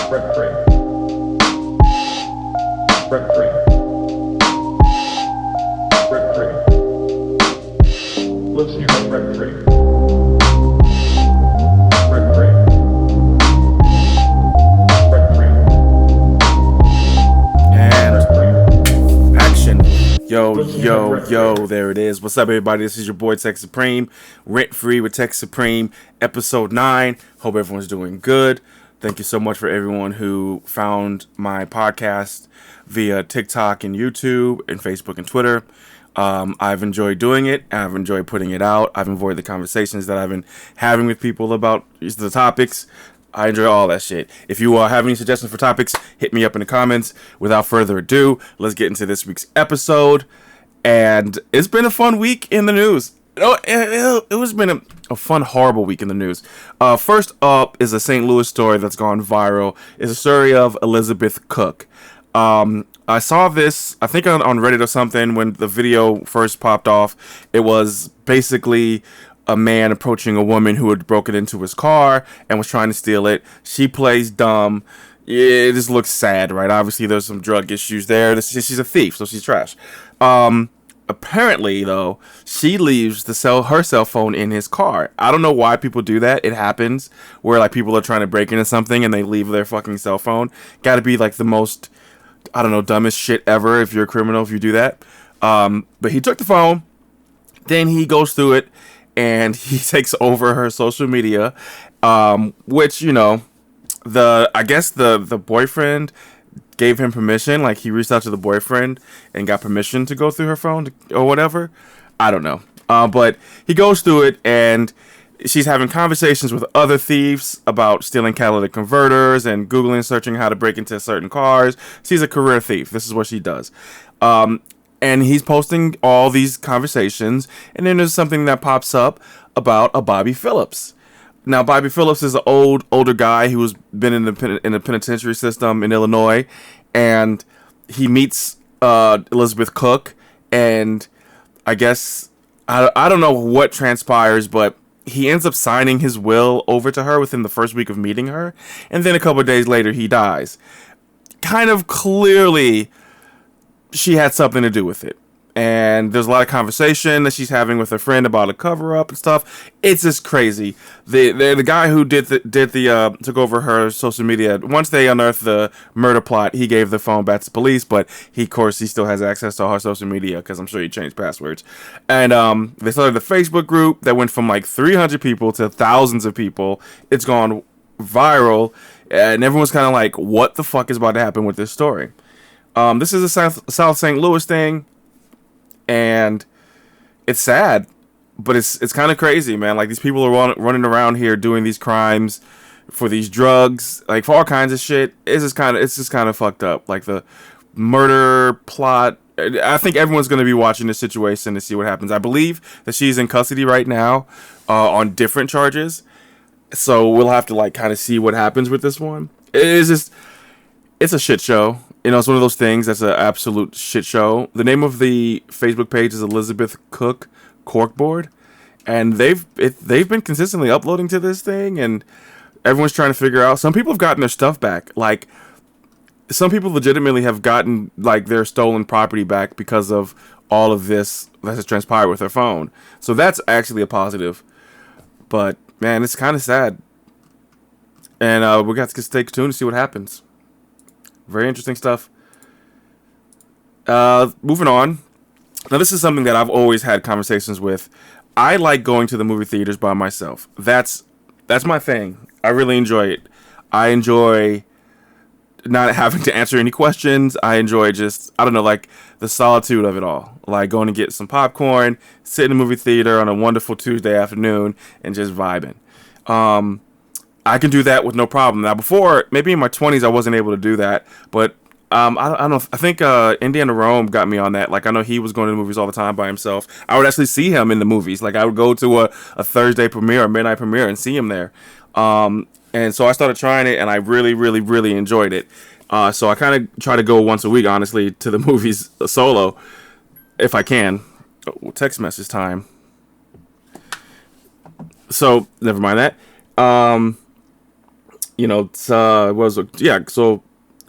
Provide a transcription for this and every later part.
Rent free. Rent free. Rent free. Lives in your head rent free. Rent free. Rent free. And action. Yo, there it is. What's up, everybody? This is your boy, Tech Supreme. Rent Free with Tech Supreme, episode 9. Hope everyone's doing good. Thank you so much for everyone who found my podcast via TikTok and YouTube and Facebook and Twitter. I've enjoyed doing it. I've enjoyed putting it out. I've enjoyed the conversations that I've been having with people about the topics. I enjoy all that shit. If you have any suggestions for topics, hit me up in the comments. Without further ado, let's get into this week's episode. And it's been a fun week in the news. It was been a fun, horrible week in the news. First up is a St. Louis story that's gone viral. It's a story of Elizabeth Cooke. I saw this, I think on Reddit or something, when the video first popped off. It was basically a man approaching a woman who had broken into his car and was trying to steal it. She plays dumb. It just looks sad, right? Obviously, there's some drug issues there. She's a thief, so she's trash. Apparently, though, she leaves her cell phone in his car. I don't know why people do that. It happens where like people are trying to break into something and they leave their fucking cell phone. Got to be like the most, I don't know, dumbest shit ever if you're a criminal if you do that. But he took the phone, then he goes through it, and he takes over her social media, which, you know, I guess the boyfriend gave him permission. Like, he reached out to the boyfriend and got permission to go through her phone or whatever. I don't know. But he goes through it, and she's having conversations with other thieves about stealing catalytic converters and Googling, searching how to break into certain cars. She's a career thief. This is what she does. And he's posting all these conversations, and then there's something that pops up about a Bobby Phillips. Now, Bobby Phillips is an older guy who's been in the penitentiary system in Illinois, and he meets Elizabeth Cooke, and I guess I don't know what transpires, but he ends up signing his will over to her within the first week of meeting her, and then a couple of days later he dies. Kind of clearly, she had something to do with it. And there's a lot of conversation that she's having with her friend about a cover-up and stuff. It's just crazy. The guy who took over her social media, once they unearthed the murder plot, he gave the phone back to police, but of course he still has access to her social media because I'm sure he changed passwords. And they started the Facebook group that went from like 300 people to thousands of people. It's gone viral, and everyone's kind of like, what the fuck is about to happen with this story? This is a South St. Louis thing, and it's sad, but it's kind of crazy, man. Like, these people are running around here doing these crimes for these drugs, like for all kinds of shit. It's just kind of fucked up. Like, the murder plot. I think everyone's going to be watching this situation to see what happens. I believe that she's in custody right now on different charges, so we'll have to like kind of see what happens with this one. It's a shit show. You know, it's one of those things that's an absolute shit show. The name of the Facebook page is Elizabeth Cooke Corkboard, and they've been consistently uploading to this thing, and everyone's trying to figure out. Some people have gotten their stuff back. Like, some people legitimately have gotten like their stolen property back because of all of this that has transpired with their phone. So that's actually a positive. But man, it's kind of sad, and we got to stay tuned to see what happens. Very interesting stuff. Moving on. Now, this is something that I've always had conversations with. I like going to the movie theaters by myself. That's my thing. I really enjoy it. I enjoy not having to answer any questions. I enjoy just, I don't know, like the solitude of it all. Like going to get some popcorn, sit in a movie theater on a wonderful Tuesday afternoon, and just vibing. I can do that with no problem. Now, before, maybe in my 20s, I wasn't able to do that. But I don't know. I think Indiana Rome got me on that. Like, I know he was going to the movies all the time by himself. I would actually see him in the movies. Like, I would go to a Thursday premiere or midnight premiere and see him there. And so I started trying it, and I really, really, really enjoyed it. So I kind of try to go once a week, honestly, to the movies solo, if I can. Oh, text message time. So, never mind that. it's, so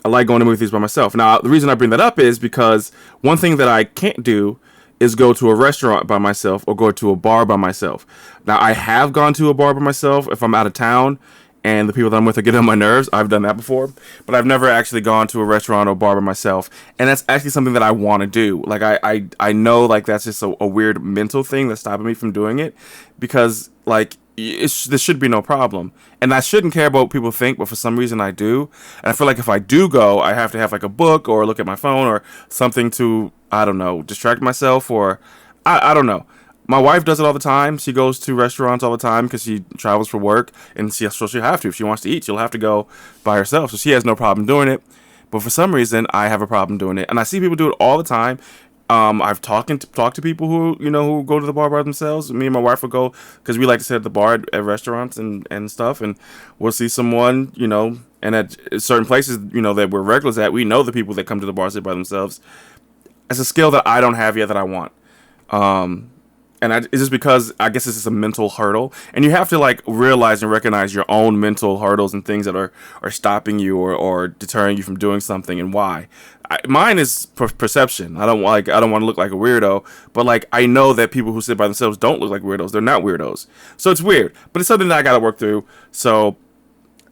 I like going to movies by myself. Now, the reason I bring that up is because one thing that I can't do is go to a restaurant by myself or go to a bar by myself. Now, I have gone to a bar by myself if I'm out of town and the people that I'm with are getting on my nerves. I've done that before, but I've never actually gone to a restaurant or bar by myself. And that's actually something that I want to do. Like, I know, like, that's just a weird mental thing that's stopping me from doing it because, like, this should be no problem. And I shouldn't care about what people think, but for some reason I do. And I feel like if I do go, I have to have, like, a book or look at my phone or something to, I don't know, distract myself or, I don't know. My wife does it all the time. She goes to restaurants all the time because she travels for work, and she'll have to. If she wants to eat, she'll have to go by herself. So she has no problem doing it. But for some reason, I have a problem doing it, and I see people do it all the time. I've talked to people who go to the bar by themselves. Me and my wife will go because we like to sit at the bar at restaurants and stuff, and we'll see someone, and at certain places, that we're regulars at, we know the people that come to the bar sit by themselves. It's a skill that I don't have yet that I want. It's just because I guess it's just a mental hurdle, and you have to like realize and recognize your own mental hurdles and things that are stopping you or deterring you from doing something and why. Mine is perception. I don't want to look like a weirdo, but like I know that people who sit by themselves don't look like weirdos. They're not weirdos, so it's weird, but it's something that I got to work through. So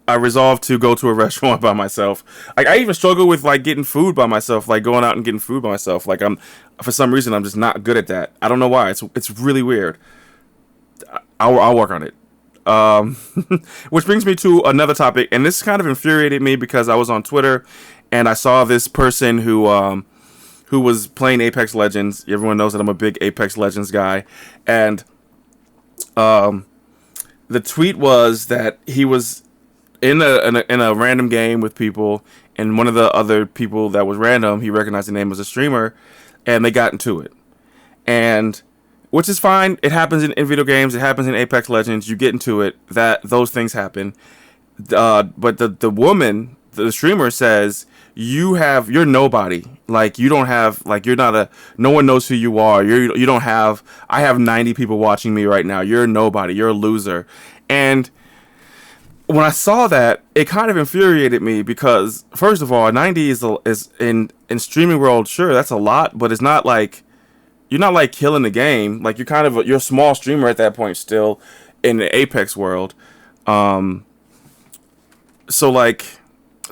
I resolved to go to a restaurant by myself. Like I even struggle with like getting food by myself, like going out and getting food by myself. Like for some reason I'm just not good at that. I don't know why. It's really weird. I'll work on it. Which brings me to another topic, and this kind of infuriated me because I was on Twitter and I saw this person who was playing Apex Legends. Everyone knows that I'm a big Apex Legends guy, and the tweet was that he was in a random game with people, and one of the other people that was random, he recognized the name as a streamer, and they got into it. And which is fine. It happens in video games. It happens in Apex Legends. You get into it. Those things happen. But the woman, the streamer, says you're nobody. Like you don't have, like you're not no one knows who you are. You don't have. I have 90 people watching me right now. You're nobody. You're a loser. And when I saw that, it kind of infuriated me because, first of all, 90 is in streaming world, sure, that's a lot, but it's not like, you're not like killing the game. Like you're a small streamer at that point still in the Apex world. So like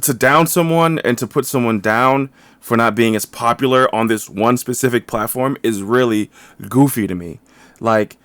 to down someone and to put someone down for not being as popular on this one specific platform is really goofy to me. Like,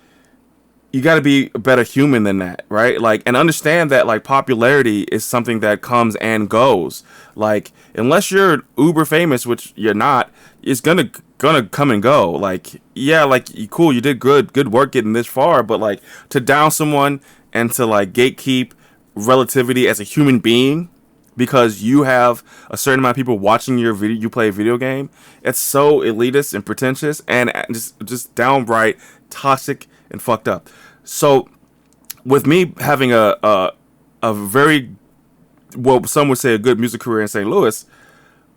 you got to be a better human than that, right? Like, and understand that like popularity is something that comes and goes. Like, unless you're uber famous, which you're not, it's gonna come and go. Like, yeah, like cool, you did good work getting this far, but like to down someone and to like gatekeep relativity as a human being because you have a certain amount of people watching your video, you play a video game, it's so elitist and pretentious and just downright toxic and fucked up. So with me having a very, well, some would say a good music career in St. Louis,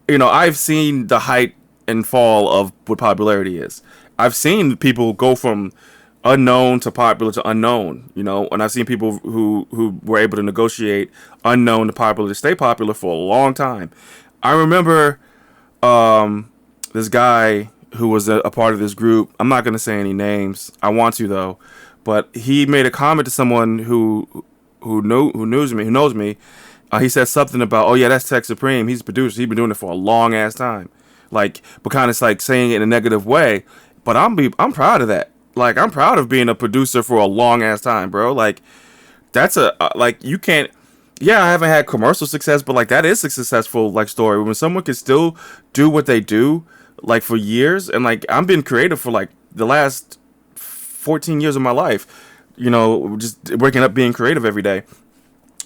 I've seen the height and fall of what popularity is. I've seen people go from unknown to popular to unknown, and I've seen people who were able to negotiate unknown to popular to stay popular for a long time. I remember this guy who was a part of this group. I'm not going to say any names. I want to though, but he made a comment to someone who knows me. He said something about, oh yeah, that's Tech Supreme. He's a producer. He's been doing it for a long ass time. Like, but kind of like saying it in a negative way. But I'm proud of that. Like, I'm proud of being a producer for a long ass time, bro. Like, that's like you can't. Yeah, I haven't had commercial success, but like that is a successful like story when someone can still do what they do like for years, and like I've been creative for like the last 14 years of my life, just waking up being creative every day.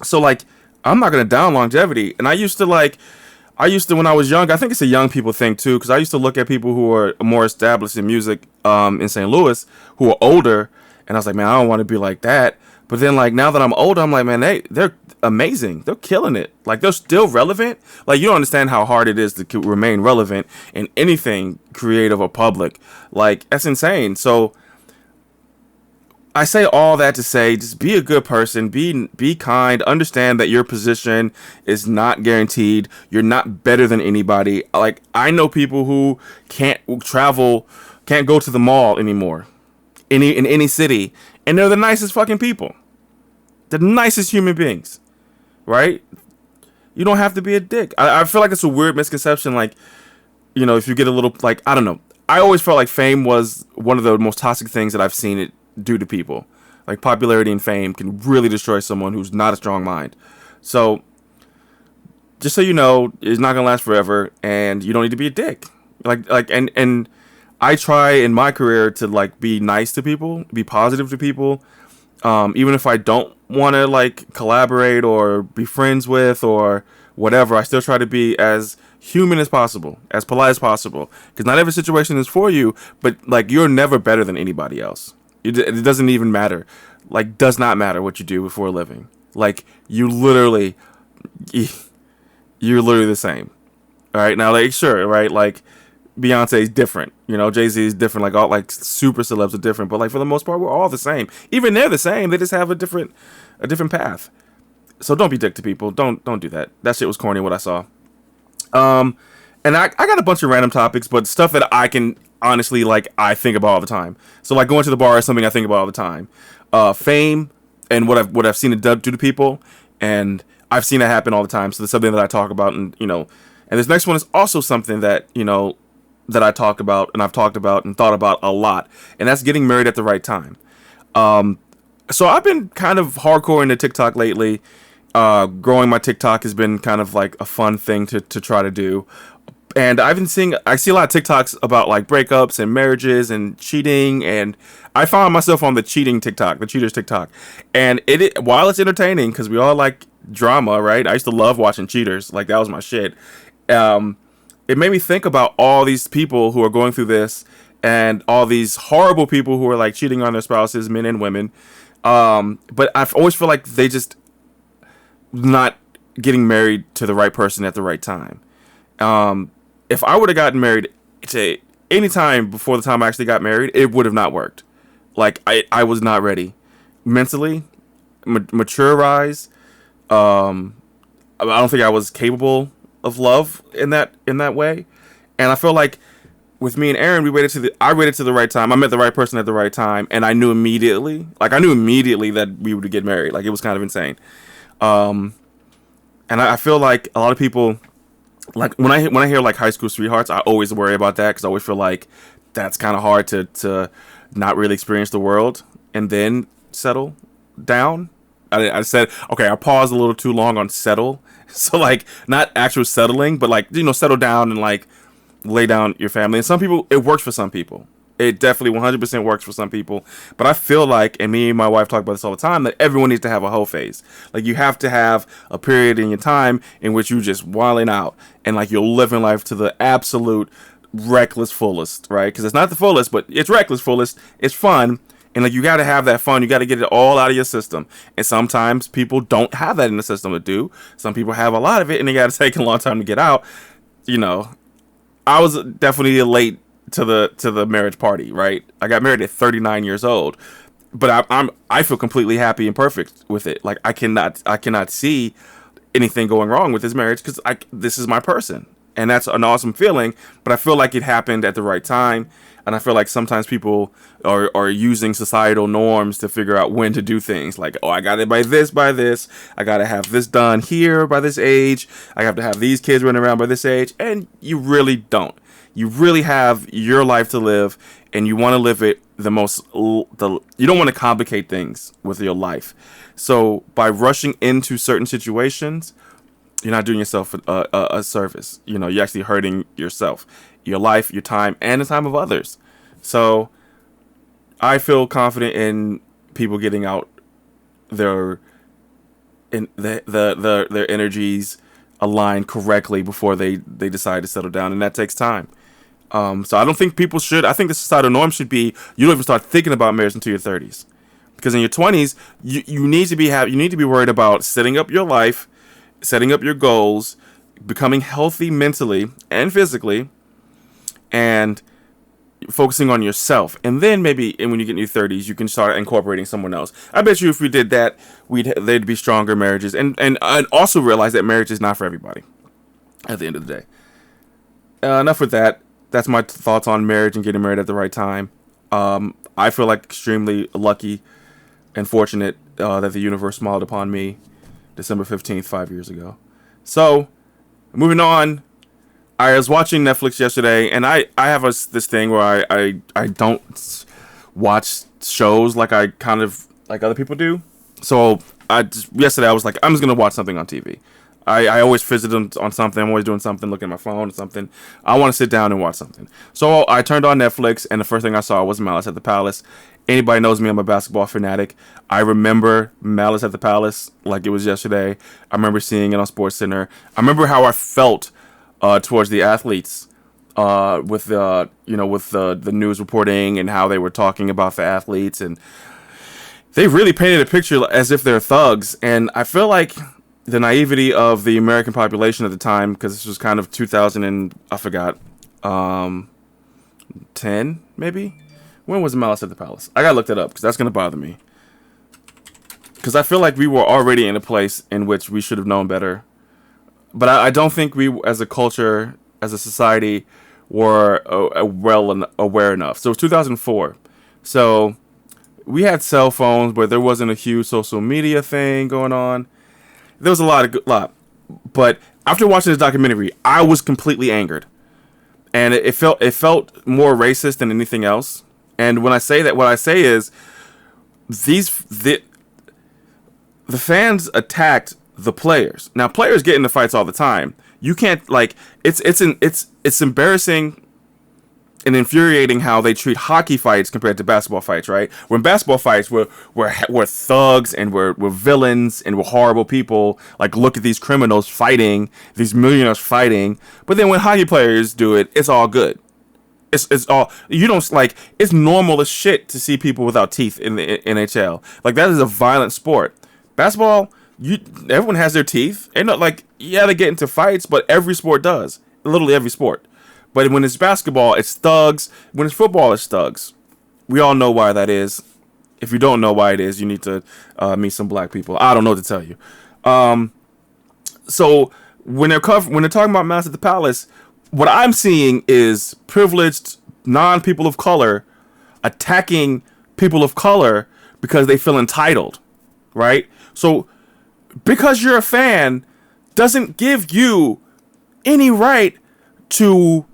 So like I'm not gonna down longevity. And I used to when I was young, I think it's a young people thing too, because I used to look at people who are more established in music in St. Louis who are older, and I was like, man, I don't want to be like that. But then like now that I'm older, I'm like, man, they're amazing. They're killing it. Like they're still relevant. Like you don't understand how hard it is to remain relevant in anything creative or public. Like that's insane. So I say all that to say, just be a good person, be kind, understand that your position is not guaranteed. You're not better than anybody. Like, I know people who can't travel, can't go to the mall anymore, in any city, and they're the nicest fucking people, the nicest human beings, right? You don't have to be a dick. I feel like it's a weird misconception, like, if you get a little, like, I don't know. I always felt like fame was one of the most toxic things that I've seen it do to people. Like, popularity and fame can really destroy someone who's not a strong mind. So, just so you know, it's not gonna last forever, and you don't need to be a dick. And I try in my career to, like, be nice to people, be positive to people, even if I don't want to, like, collaborate or be friends with or whatever. I still try to be as human as possible, as polite as possible, because not every situation is for you, but, like, you're never better than anybody else. It doesn't even matter. Like, does not matter what you do before a living. Like, you're literally the same. All right, now, like, sure, right, like, Beyonce is different, Jay-Z is different, like, all, like, super celebs are different, but, like, for the most part, we're all the same. Even they're the same, they just have a different path. So don't be dick to people. Don't do that. That shit was corny, what I saw. And I got a bunch of random topics, but stuff that I can honestly, like, I think about all the time. So, like, going to the bar is something I think about all the time. Fame and what I've seen it do to people, and I've seen it happen all the time. So that's something that I talk about, and and this next one is also something that that I talk about, and I've talked about and thought about a lot, and that's getting married at the right time. So I've been kind of hardcore into TikTok lately. Growing my TikTok has been kind of like a fun thing to try to do. And I see a lot of TikToks about, like, breakups and marriages and cheating, and I found myself on the cheating TikTok, the cheaters TikTok. And while it's entertaining, because we all like drama, right? I used to love watching cheaters, like, that was my shit. It made me think about all these people who are going through this, and all these horrible people who are, like, cheating on their spouses, men and women. But I always feel like they just not getting married to the right person at the right time. If I would have gotten married to any time before the time I actually got married, it would have not worked. Like, I was not ready mentally, mature-wise. I don't think I was capable of love in that way. And I feel like with me and Aaron, I waited to the right time. I met the right person at the right time, and I knew immediately that we would get married. Like, it was kind of insane. And I feel like a lot of people, like, when I hear, like, high school sweethearts, I always worry about that, because I always feel like that's kind of hard to not really experience the world and then settle down. I said, okay, I paused a little too long on settle. So, like, not actual settling, but, like, settle down and, like, lay down your family. And some people, it works for some people. It definitely 100% works for some people. But I feel like, and me and my wife talk about this all the time, that everyone needs to have a hoe phase. Like, you have to have a period in your time in which you just wilding out, and, like, you're living life to the absolute reckless fullest, right? Because it's not the fullest, but it's reckless fullest. It's fun. And, like, you got to have that fun. You got to get it all out of your system. And sometimes people don't have that in the system to do. Some people have a lot of it, and they got to take a long time to get out. I was definitely late to the marriage party, right? I got married at 39 years old, but I feel completely happy and perfect with it. Like, I cannot see anything going wrong with this marriage, because this is my person, and that's an awesome feeling. But I feel like it happened at the right time, and I feel like sometimes people are using societal norms to figure out when to do things. Like, oh, I got it by this. I got to have this done here by this age. I have to have these kids running around by this age, and you really don't. You really have your life to live, and you want to live it you don't want to complicate things with your life. So by rushing into certain situations, you're not doing yourself a service. You're actually hurting yourself, your life, your time, and the time of others. So I feel confident in people getting out their energies aligned correctly before they decide to settle down, and that takes time. So I don't think people should. I think the societal norm should be you don't even start thinking about marriage until your 30s, because in your 20s you need to be worried about setting up your life, setting up your goals, becoming healthy mentally and physically, and focusing on yourself, and then maybe when you get in your 30s, you can start incorporating someone else. I bet you if we did that, there'd be stronger marriages, and also realize that marriage is not for everybody. At the end of the day, enough with that. That's my thoughts on marriage and getting married at the right time. I feel like extremely lucky and fortunate that the universe smiled upon me December 15th, 5 years ago. So, moving on. I was watching Netflix yesterday, and I have this thing where I don't watch shows like I kind of like other people do. So yesterday I was like, I'm just gonna watch something on TV. I always visit on something. I'm always doing something, looking at my phone or something. I want to sit down and watch something. So I turned on Netflix, and the first thing I saw was Malice at the Palace. Anybody knows me, I'm a basketball fanatic. I remember Malice at the Palace like it was yesterday. I remember seeing it on SportsCenter. I remember how I felt towards the athletes with the news reporting and how they were talking about the athletes, and they really painted a picture as if they're thugs. And I feel like the naivety of the American population at the time, because this was kind of 2000 and I forgot 10 maybe. When was Malice at the Palace? I gotta look that up because that's gonna bother me, because I feel like we were already in a place in which we should have known better. But I don't think we, as a culture, as a society, were well aware enough. So it was 2004. So we had cell phones, but there wasn't a huge social media thing going on. There was a lot. But after watching this documentary, I was completely angered, and it felt more racist than anything else. And when I say that, what I say is the fans attacked the players. Now, players get into fights all the time. You can't, it's embarrassing and infuriating how they treat hockey fights compared to basketball fights, right? When basketball fights were thugs and were villains and were horrible people. Like, look at these criminals fighting, these millionaires fighting. But then when hockey players do it, it's all good. It's all, you don't, like, it's normal as shit to see people without teeth in the NHL. Like, that is a violent sport. Basketball, everyone has their teeth. And not like, yeah, they get into fights, but every sport does. Literally every sport. But when it's basketball, it's thugs. When it's football, it's thugs. We all know why that is. If you don't know why it is, you need to meet some black people. I don't know what to tell you. So when they're talking about Malice at the Palace, what I'm seeing is privileged non-people of color attacking people of color because they feel entitled, right? So because you're a fan doesn't give you any right to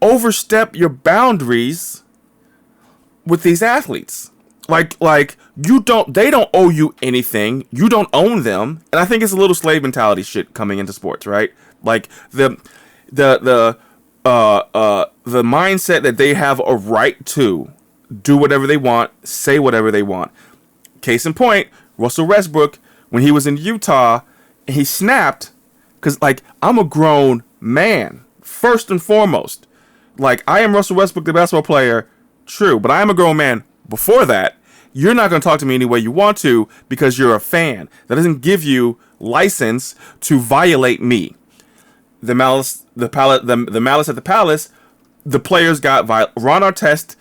overstep your boundaries with these athletes. Like they don't owe you anything. You don't own them. And I think it's a little slave mentality shit coming into sports, right? Like the mindset that they have a right to do whatever they want, say whatever they want. Case in point, Russell Westbrook, when he was in Utah, he snapped because, like, I'm a grown man, first and foremost. Like, I am Russell Westbrook, the basketball player, true, but I am a grown man before that. You're not going to talk to me any way you want to because you're a fan. That doesn't give you license to violate me. The Malice at the Palace, the players got Ron Artest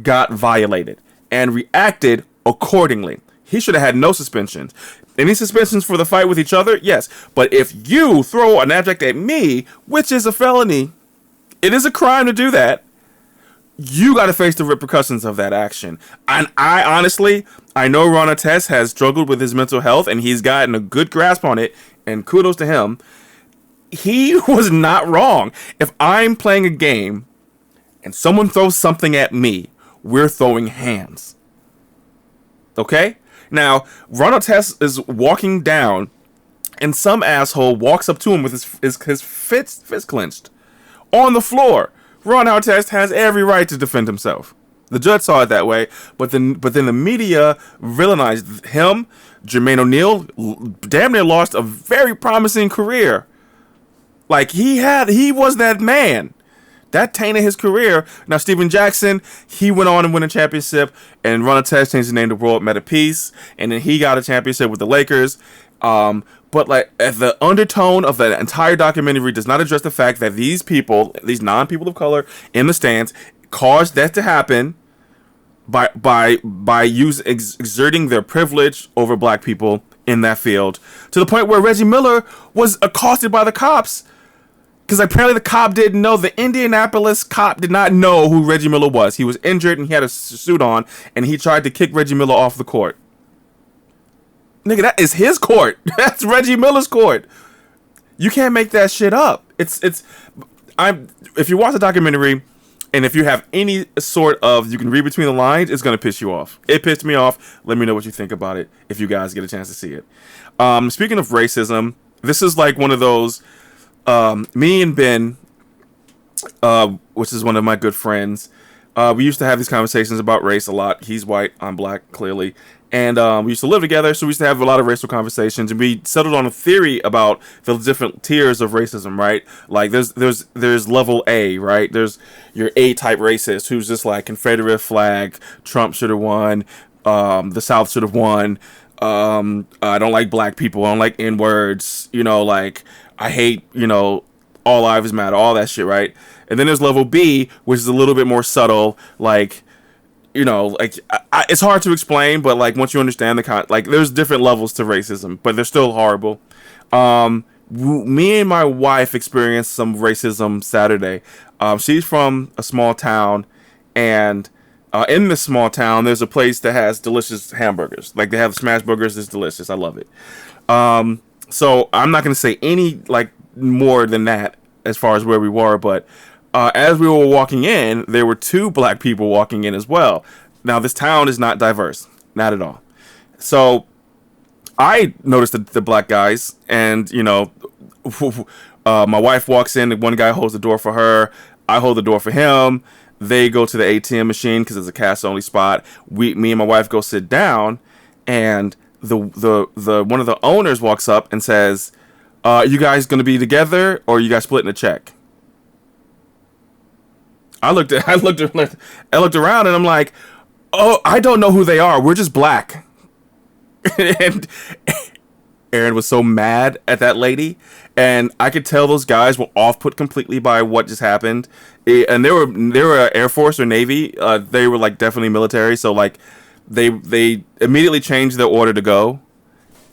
got violated and reacted accordingly. He should have had no suspensions. Any suspensions for the fight with each other? Yes. But if you throw an object at me, which is a felony, it is a crime to do that, you got to face the repercussions of that action. And I know Ron Artest has struggled with his mental health, and he's gotten a good grasp on it, and kudos to him. He was not wrong. If I'm playing a game and someone throws something at me, we're throwing hands. Okay? Now, Ron Artest is walking down, and some asshole walks up to him with his fist clenched on the floor. Ron Artest has every right to defend himself. The judge saw it that way, but then the media villainized him. Jermaine O'Neal damn near lost a very promising career. Like, he was that man. That tainted his career. Now, Steven Jackson, he went on and won a championship, and Ron Artest changed the name to World Meta Peace, and then he got a championship with the Lakers. But, like, the undertone of that entire documentary does not address the fact that these people, these non-people of color in the stands, caused that to happen by exerting their privilege over black people in that field, to the point where Reggie Miller was accosted by the cops. Because apparently the cop didn't know. The Indianapolis cop did not know who Reggie Miller was. He was injured and he had a suit on, and he tried to kick Reggie Miller off the court. Nigga, that is his court. That's Reggie Miller's court. You can't make that shit up. If you watch the documentary, and if you have any sort of, you can read between the lines, it's gonna piss you off. It pissed me off. Let me know what you think about it if you guys get a chance to see it. Speaking of racism, this is like one of those. Me and Ben, which is one of my good friends, we used to have these conversations about race a lot. He's white, I'm black, clearly. And we used to live together, so we used to have a lot of racial conversations. And we settled on a theory about the different tiers of racism, right? Like, there's level A, right? There's your A-type racist, who's just like, Confederate flag, Trump should have won, the South should have won, I don't like black people, I don't like N-words, like... I hate, all lives matter, all that shit, right? And then there's level B, which is a little bit more subtle, like, it's hard to explain, but, like, once you understand there's different levels to racism, but they're still horrible. Me and my wife experienced some racism Saturday. She's from a small town, and in this small town, there's a place that has delicious hamburgers. Like, they have smash burgers, it's delicious, I love it. So I'm not going to say any more than that as far as where we were, but as we were walking in, there were 2 black people walking in as well. Now, this town is not diverse, not at all. So I noticed the black guys, and my wife walks in, and one guy holds the door for her. I hold the door for him. They go to the ATM machine because it's a cash only spot. Me and my wife go sit down, and the one of the owners walks up and says, "You guys gonna be together, or are you guys splitting a check?" I looked around, and I'm like, "Oh, I don't know who they are. We're just black." And Aaron was so mad at that lady, and I could tell those guys were off put completely by what just happened. And they were Air Force or Navy. They were definitely military, so they immediately changed their order to go.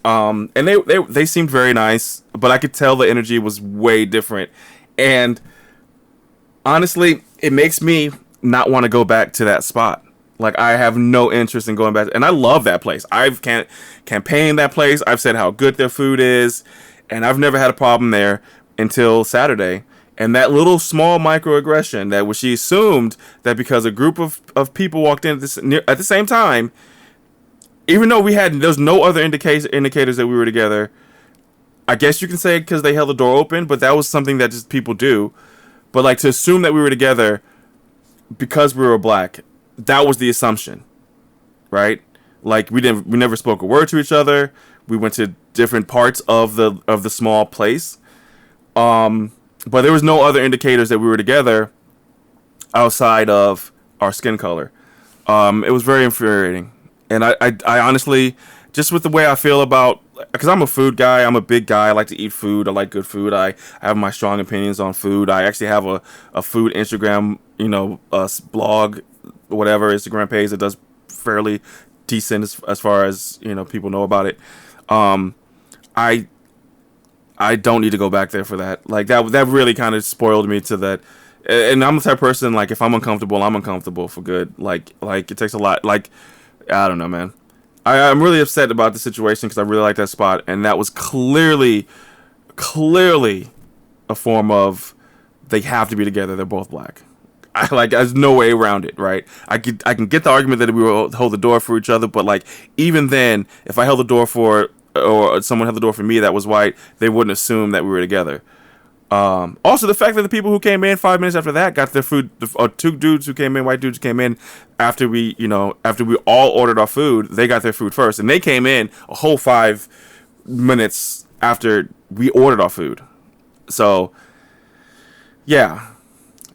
And they seemed very nice, but I could tell the energy was way different. And honestly, it makes me not want to go back to that spot. I have no interest in going back. And I love that place. I've campaigned that place. I've said how good their food is, and I've never had a problem there until Saturday. And that little small microaggression that she assumed that because a group of people walked in at the same time, even though there's no other indicators that we were together. I guess you can say because they held the door open, but that was something that just people do. But to assume that we were together because we were black, that was the assumption, right? We never spoke a word to each other. We went to different parts of the small place. But there was no other indicators that we were together outside of our skin color. It was very infuriating. And I honestly, just with the way I feel about, because I'm a food guy, I'm a big guy, I like to eat food, I like good food, I have my strong opinions on food. I actually have a food Instagram, blog, whatever, Instagram page that does fairly decent as far as, people know about it. I don't need to go back there for that. That really kind of spoiled me to that. And I'm the type of person, if I'm uncomfortable, I'm uncomfortable for good. It takes a lot. I don't know, man. I'm really upset about the situation because I really like that spot. And that was clearly a form of they have to be together. They're both black. There's no way around it, right? I can get the argument that we will hold the door for each other. But even then, if I held the door or someone held the door for me that was white, they wouldn't assume that we were together. Also, the fact that the people who came in 5 minutes after that got their food, or 2 dudes who came in, white dudes who came in after we all ordered our food, they got their food first, and they came in a whole 5 minutes after we ordered our food. So, yeah,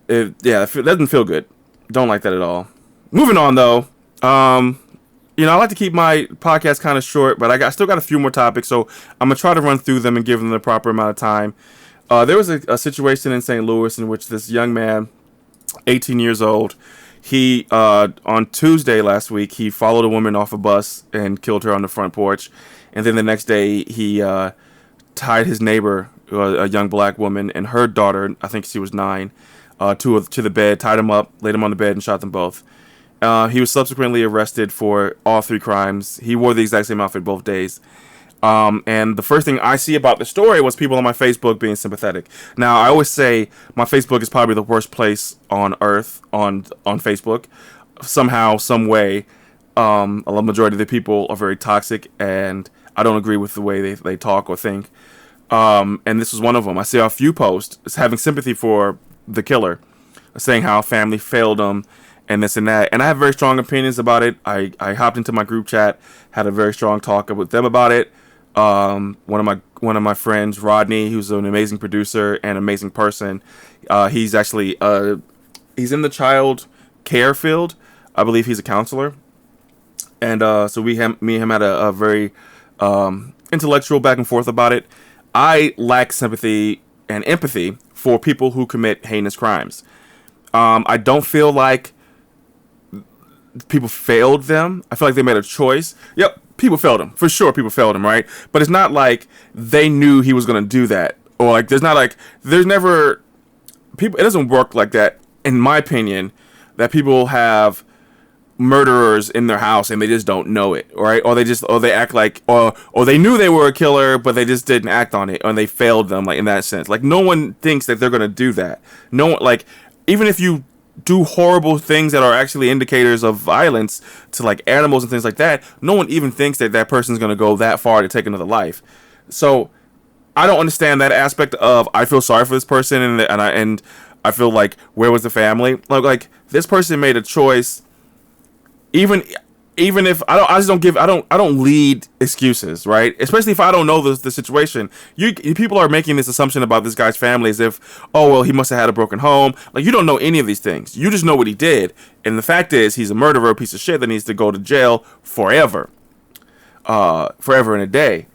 it doesn't feel good. Don't like that at all. Moving on though, I like to keep my podcast kind of short, but I still got a few more topics, so I'm gonna try to run through them and give them the proper amount of time. There was a situation in St. Louis in which this young man 18 years old. He on Tuesday last week, he followed a woman off a bus and killed her on the front porch, and then the next day he tied his neighbor, a young black woman, and her daughter, I think she was 9, to the bed, tied them up, laid them on the bed, and shot them both. He was subsequently arrested for all 3 crimes. He wore the exact same outfit both days. And the first thing I see about the story was people on my Facebook being sympathetic. Now, I always say my Facebook is probably the worst place on earth on Facebook. Somehow, some way, a majority of the people are very toxic, and I don't agree with the way they talk or think. And this was one of them. I see a few posts having sympathy for the killer, saying how family failed him and this and that. And I have very strong opinions about it. I hopped into my group chat, had a very strong talk with them about it. One of my friends, Rodney, who's an amazing producer and amazing person. He's actually he's in the child care field. I believe he's a counselor. And so me and him had a very intellectual back and forth about it. I lack sympathy and empathy for people who commit heinous crimes. I don't feel like people failed them. I feel like they made a choice. Yep, people failed him. For sure, people failed him, right? But it's not like they knew he was going to do that. Or like, there's never... People. It doesn't work like that, in my opinion, that people have murderers in their house and they just don't know it, right? Or they act like, or they knew they were a killer, but they just didn't act on it, and they failed them, like, in that sense. Like, no one thinks that they're going to do that. No one, like, even if you do horrible things that are actually indicators of violence to like animals and things like that, no one even thinks that that person's going to go that far to take another life. So I don't understand that aspect of, I feel sorry for this person, and I feel like, where was the family? Like this person made a choice. Even if I don't lead excuses, right? Especially if I don't know the situation. People are making this assumption about this guy's family as if, oh, well, he must have had a broken home. Like, you don't know any of these things. You just know what he did. And the fact is, he's a murderer, a piece of shit that needs to go to jail forever. Forever and a day.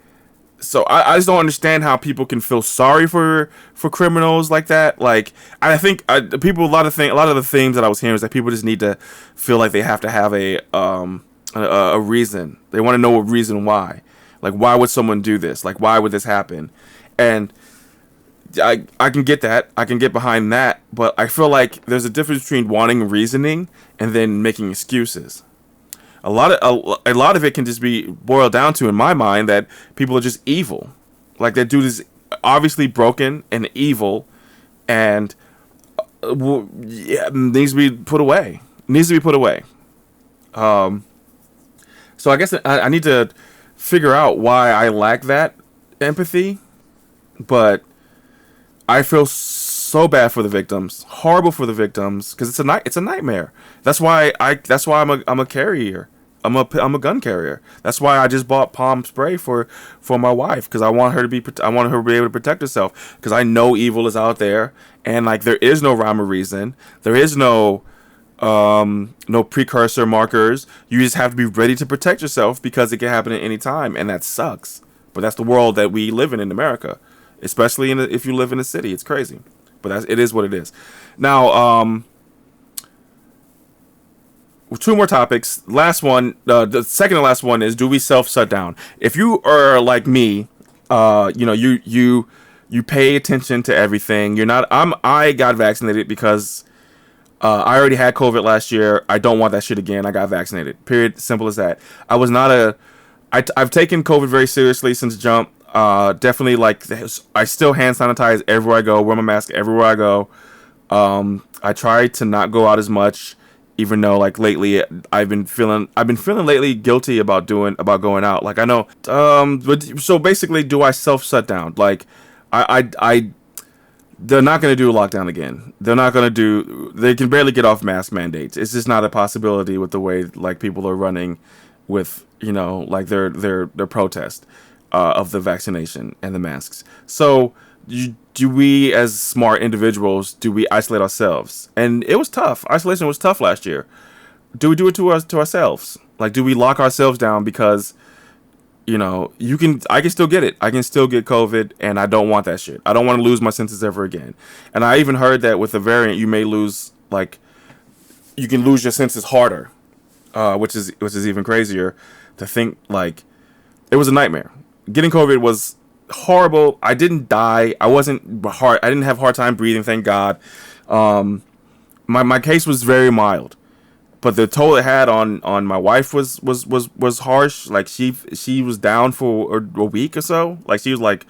So I just don't understand how people can feel sorry for criminals like that. Like, I think people, a lot of the themes that I was hearing is that people just need to feel like they have to have a reason. They want to know a reason why. Like, why would someone do this? Like, why would this happen? And I can get that. I can get behind that. But I feel like there's a difference between wanting reasoning and then making excuses. A lot of it can just be boiled down to, in my mind, that people are just evil. Like, that dude is obviously broken and evil, and needs to be put away. So I guess I need to figure out why I lack that empathy, but I feel so bad for the victims, horrible for the victims, because it's a nightmare. That's why I'm a carrier. I'm a gun carrier. That's why I just bought palm spray for my wife, because I want her to be able to protect herself, because I know evil is out there, and like, there is no rhyme or reason. There is no precursor markers. You just have to be ready to protect yourself, because it can happen at any time, and that sucks. But that's the world that we live in America, especially if you live in a city. It's crazy, but it is what it is. Now, 2 more topics. Last one, the second to last one is, do we self-shut down? If you are like me, you pay attention to everything. I got vaccinated because I already had COVID last year. I don't want that shit again. I got vaccinated. Period. Simple as that. I've taken COVID very seriously since jump. Definitely, like, I still hand sanitize everywhere I go, wear my mask everywhere I go. I try to not go out as much, even though, like, lately I've been feeling lately guilty about going out. Like, I know, but so basically, do I self-shut down? Like, they're not going to do a lockdown again. They can barely get off mask mandates. It's just not a possibility with the way, like, people are running with, like, their protest of the vaccination and the masks. So do we, as smart individuals, do we isolate ourselves? And it was tough. Isolation was tough last year. Do we do it to ourselves? Like, do we lock ourselves down because, I can still get it. I can still get COVID, and I don't want that shit. I don't want to lose my senses ever again. And I even heard that with the variant, you may lose Like, you can lose your senses harder, which is even crazier to think. Like, it was a nightmare. Getting COVID was horrible. I didn't die. I didn't have a hard time breathing, thank God. My case was very mild, but the toll it had on my wife was harsh. Like, she was down for a week or so. Like, she was like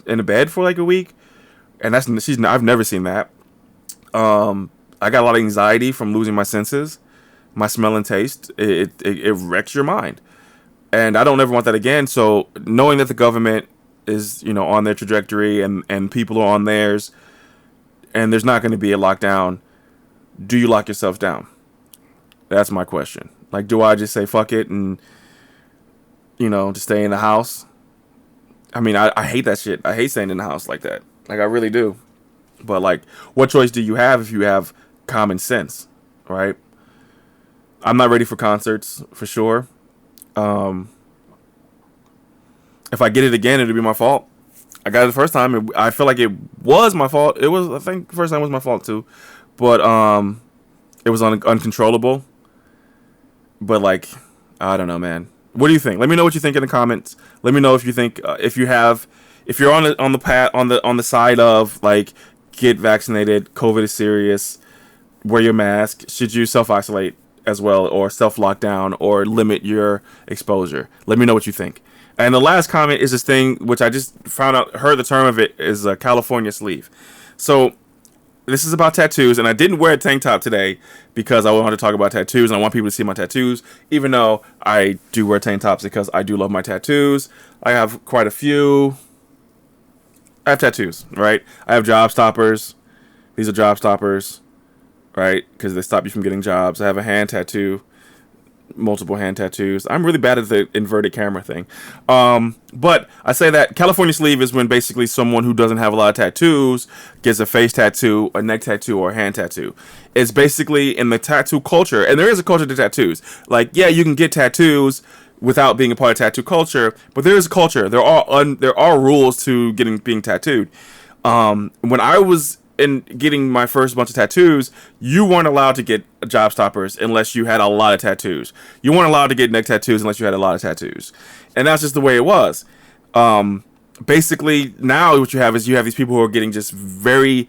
in a bed for like a week, and I've never seen that. I got a lot of anxiety from losing my senses, my smell and taste. It wrecks your mind, and I don't ever want that again. So knowing that the government is, on their trajectory and people are on theirs, and there's not going to be a lockdown, do you lock yourself down? That's my question. Like, do I just say fuck it and just stay in the house? I mean, I hate that shit. I hate staying in the house like that. Like, I really do. But, like, what choice do you have if you have common sense, right? I'm not ready for concerts, for sure. If I get it again, it'll be my fault. I got it the first time. I feel like it was my fault. I think the first time was my fault, too. But, it was uncontrollable. But, like, I don't know, man. What do you think? Let me know what you think in the comments. Let me know if you think, if you're on the side of, like, get vaccinated, COVID is serious, wear your mask. Should you self-isolate as well, or self-lockdown, or limit your exposure? Let me know what you think. And the last comment is this thing, which I just heard the term of it, is a California sleeve. So this is about tattoos, and I didn't wear a tank top today because I wanted to talk about tattoos, and I want people to see my tattoos, even though I do wear tank tops because I do love my tattoos. I have quite a few. I have tattoos, right? I have job stoppers. These are job stoppers, right? Because they stop you from getting jobs. I have a hand tattoo, multiple hand tattoos. I'm really bad at the inverted camera thing. But I say that California sleeve is when basically someone who doesn't have a lot of tattoos gets a face tattoo, a neck tattoo, or a hand tattoo. It's basically in the tattoo culture, and there is a culture to tattoos. Like, yeah, you can get tattoos without being a part of tattoo culture, but there is a culture. There are rules to being tattooed. When I was getting my first bunch of tattoos, you weren't allowed to get job stoppers unless you had a lot of tattoos. You weren't allowed to get neck tattoos unless you had a lot of tattoos, and that's just the way it was. Basically, now what you have is these people who are getting just very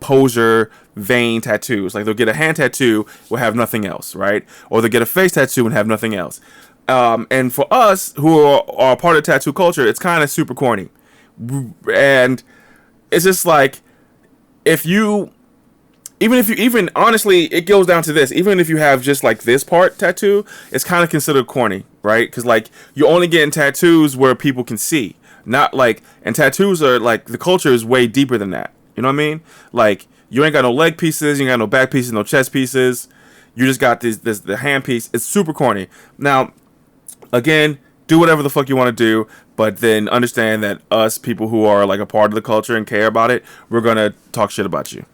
poser, vain tattoos. Like, they'll get a hand tattoo, will have nothing else, right? Or they'll get a face tattoo and have nothing else. And for us who are part of tattoo culture, it's kind of super corny. And it's just like, honestly, it goes down to this. Even if you have just like this part tattoo, it's kind of considered corny, right? Because, like, you're only getting tattoos where people can see. Not like, and tattoos are like, the culture is way deeper than that. You know what I mean? Like, you ain't got no leg pieces, you ain't got no back pieces, no chest pieces. You just got the hand piece. It's super corny. Now, again, do whatever the fuck you want to do, but then understand that us, people who are like a part of the culture and care about it, we're gonna talk shit about you.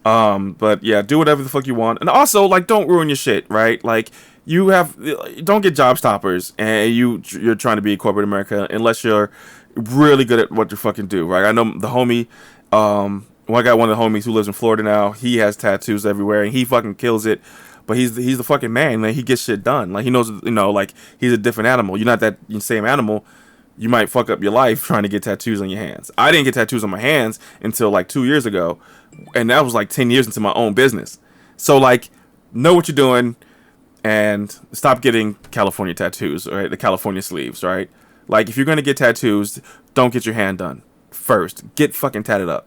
But yeah, do whatever the fuck you want, and also, like, don't ruin your shit, right? Like, don't get job stoppers, and you're trying to be corporate America unless you're really good at what you fucking do, right? I know the homie, I got one of the homies who lives in Florida now. He has tattoos everywhere, and he fucking kills it. But he's the fucking man. Like, he gets shit done. Like, he knows, like, he's a different animal. You're not that same animal. You might fuck up your life trying to get tattoos on your hands. I didn't get tattoos on my hands until like 2 years ago, and that was like 10 years into my own business. So, like, know what you're doing, and stop getting California tattoos, right? The California sleeves, right? Like, if you're gonna get tattoos, don't get your hand done first. Get fucking tatted up.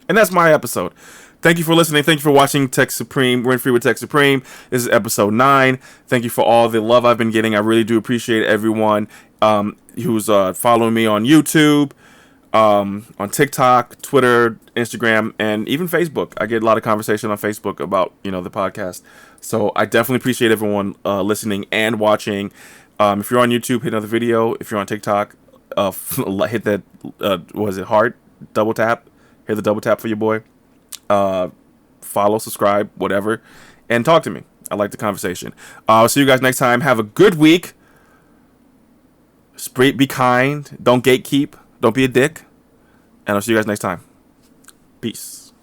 And that's my episode. Thank you for listening. Thank you for watching Tech Supreme. Rent Free with Tech Supreme. This is episode 9. Thank you for all the love I've been getting. I really do appreciate everyone who's following me on YouTube, on TikTok, Twitter, Instagram, and even Facebook. I get a lot of conversation on Facebook about, the podcast. So I definitely appreciate everyone listening and watching. If you're on YouTube, hit another video. If you're on TikTok, hit that, heart? Double tap. Hit the double tap for your boy. Follow, subscribe, whatever, and talk to me. I like the conversation. I'll see you guys next time. Have a good week. Be kind. Don't gatekeep. Don't be a dick. And I'll see you guys next time. Peace.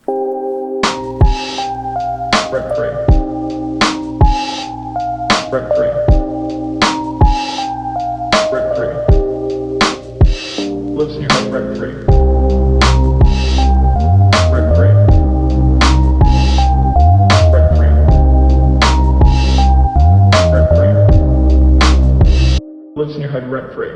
Lives in your head rent free. Rent free. Rent free. Rent free. Lives in your head rent free.